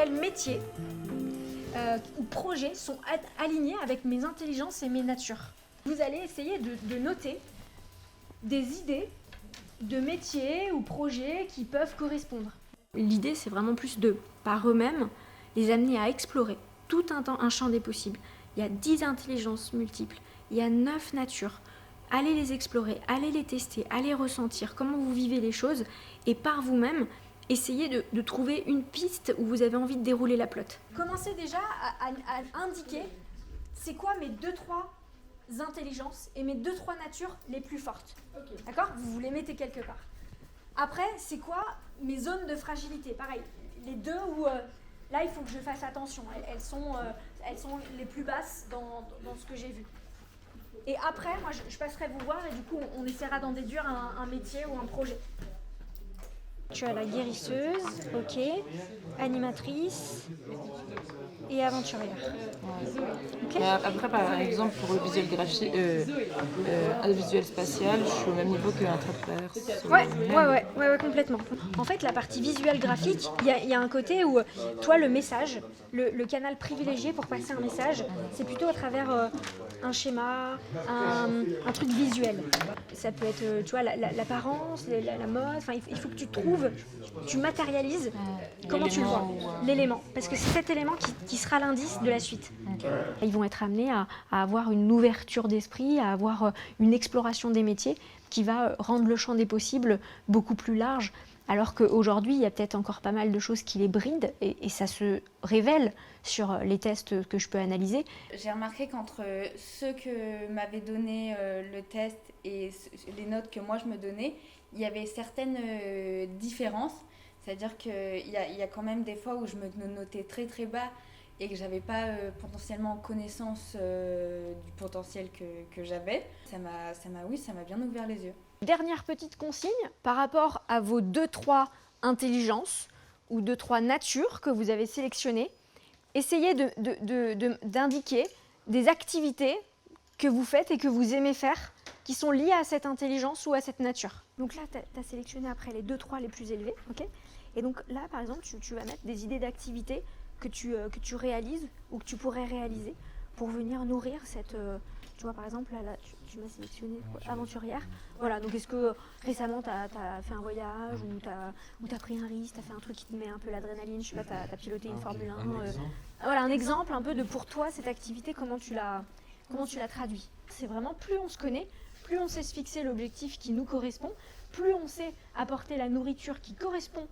quels métiers ou projets sont alignés avec mes intelligences et mes natures. Vous allez essayer de noter des idées de métiers ou projets qui peuvent correspondre. L'idée, c'est vraiment plus de, par eux-mêmes, les amener à explorer tout un champ des possibles. Il y a 10 intelligences multiples, il y a 9 natures. Allez les explorer, allez les tester, allez ressentir comment vous vivez les choses et par vous-même, essayez de trouver une piste où vous avez envie de dérouler la pelote. Commencez déjà à indiquer c'est quoi mes 2-3 intelligences et mes 2-3 natures les plus fortes. Okay. D'accord ? Vous les mettez quelque part. Après, c'est quoi mes zones de fragilité ? Pareil, les deux où là il faut que je fasse attention. Elles sont les plus basses dans ce que j'ai vu. Et après, moi je passerai vous voir et du coup on essaiera d'en déduire un métier ou un projet. Tu as la guérisseuse, ok, animatrice et aventurière. Okay. Après, par exemple, pour le visuel spatial, je suis au même niveau qu'un traverse. Ouais, complètement. En fait, la partie visuelle graphique, il y a un côté où, toi, le message, le canal privilégié pour passer un message, c'est plutôt à travers un schéma, un truc visuel. Ça peut être, tu vois, l'apparence, la mode, enfin, il faut que tu matérialises comment tu le vois, l'élément. Parce que c'est cet élément qui sera l'indice de la suite. Okay. Ils vont être amenés à avoir une ouverture d'esprit, à avoir une exploration des métiers qui va rendre le champ des possibles beaucoup plus large. Alors qu'aujourd'hui, il y a peut-être encore pas mal de choses qui les brident et ça se révèle sur les tests que je peux analyser. J'ai remarqué qu'entre ceux que m'avait donné le test et les notes que moi je me donnais, il y avait certaines différences. C'est-à-dire qu'il y a quand même des fois où je me notais très très bas et que j'avais pas potentiellement connaissance du potentiel que j'avais. Ça m'a bien ouvert les yeux. Dernière petite consigne, par rapport à vos 2-3 intelligences ou 2-3 natures que vous avez sélectionnées, essayez d'indiquer des activités que vous faites et que vous aimez faire qui sont liées à cette intelligence ou à cette nature. Donc là, tu as sélectionné après les 2-3 les plus élevés, ok ? Et donc là, par exemple, tu vas mettre des idées d'activités que tu réalises ou que tu pourrais réaliser pour venir nourrir cette... tu vois, par exemple, là tu m'as sélectionné aventurière. Voilà, donc est-ce que récemment, tu as fait un voyage ou tu as pris un risque, tu as fait un truc qui te met un peu l'adrénaline, je sais pas, tu as piloté une Formule 1. Voilà, un exemple un peu de pour toi, cette activité, comment tu la traduis. C'est vraiment, plus on se connaît, plus on sait se fixer l'objectif qui nous correspond, plus on sait apporter la nourriture qui correspond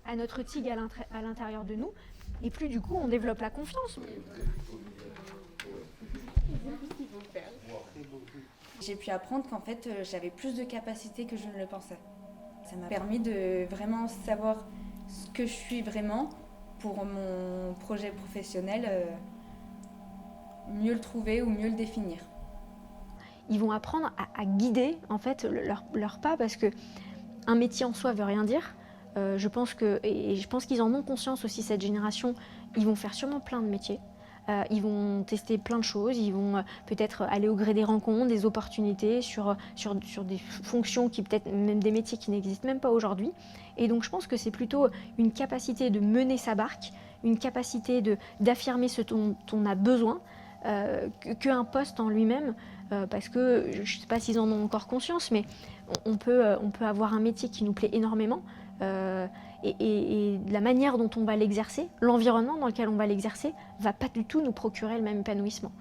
à notre tigre à l'intérieur de nous, et plus du coup on développe la confiance. J'ai pu apprendre qu'en fait j'avais plus de capacités que je ne le pensais. Ça m'a permis de vraiment savoir ce que je suis vraiment pour mon projet professionnel, mieux le trouver ou mieux le définir. Ils vont apprendre à guider en fait leur pas, parce que un métier en soi veut rien dire. Je pense qu'ils en ont conscience aussi, cette génération. Ils vont faire sûrement plein de métiers. Ils vont tester plein de choses. Ils vont peut-être aller au gré des rencontres, des opportunités sur des fonctions qui peut-être même des métiers qui n'existent même pas aujourd'hui. Et donc je pense que c'est plutôt une capacité de mener sa barque, une capacité d'affirmer ce dont on a besoin, qu'un poste en lui-même, parce que je ne sais pas s'ils en ont encore conscience, mais on peut avoir un métier qui nous plaît énormément, et la manière dont on va l'exercer, l'environnement dans lequel on va l'exercer, va pas du tout nous procurer le même épanouissement.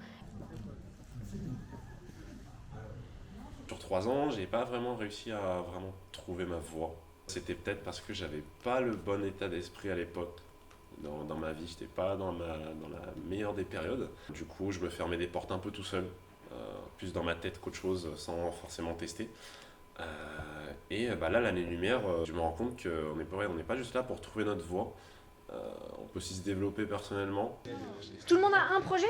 Sur 3 ans, j'ai pas vraiment réussi à vraiment trouver ma voie. C'était peut-être parce que j'avais pas le bon état d'esprit à l'époque. Dans ma vie, j'étais pas dans la meilleure des périodes. Du coup, je me fermais des portes un peu tout seul, plus dans ma tête qu'autre chose, sans forcément tester. Et là, l'année-lumière, je me rends compte qu'on n'est pas juste là pour trouver notre voie. On peut aussi se développer personnellement. Tout le monde a un projet ?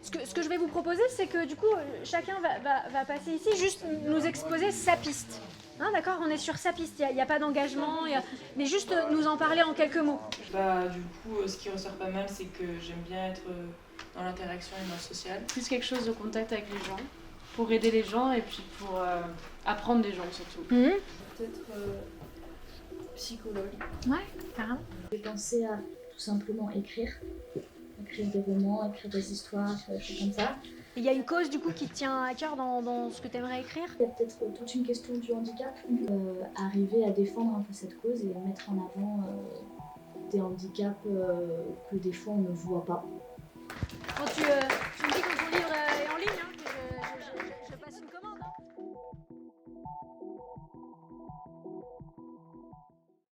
Ce que je vais vous proposer, c'est que du coup, chacun va passer ici, juste nous exposer sa piste. Hein, d'accord ? On est sur sa piste, il n'y a pas d'engagement, mais juste nous en parler en quelques mots. Du coup, ce qui ressort pas mal, c'est que j'aime bien être dans l'interaction et dans le social. Plus quelque chose de contact avec les gens, pour aider les gens et puis pour apprendre des gens surtout. Peut-être psychologue. Ouais, carrément. J'ai pensé à tout simplement écrire des romans, écrire des histoires, des choses comme ça. Il y a une cause du coup qui te tient à cœur dans ce que tu aimerais écrire? Il y a peut-être toute une question du handicap, arriver à défendre un peu cette cause et mettre en avant des handicaps que des fois on ne voit pas. Quand tu me dis que ton livre est en ligne, hein,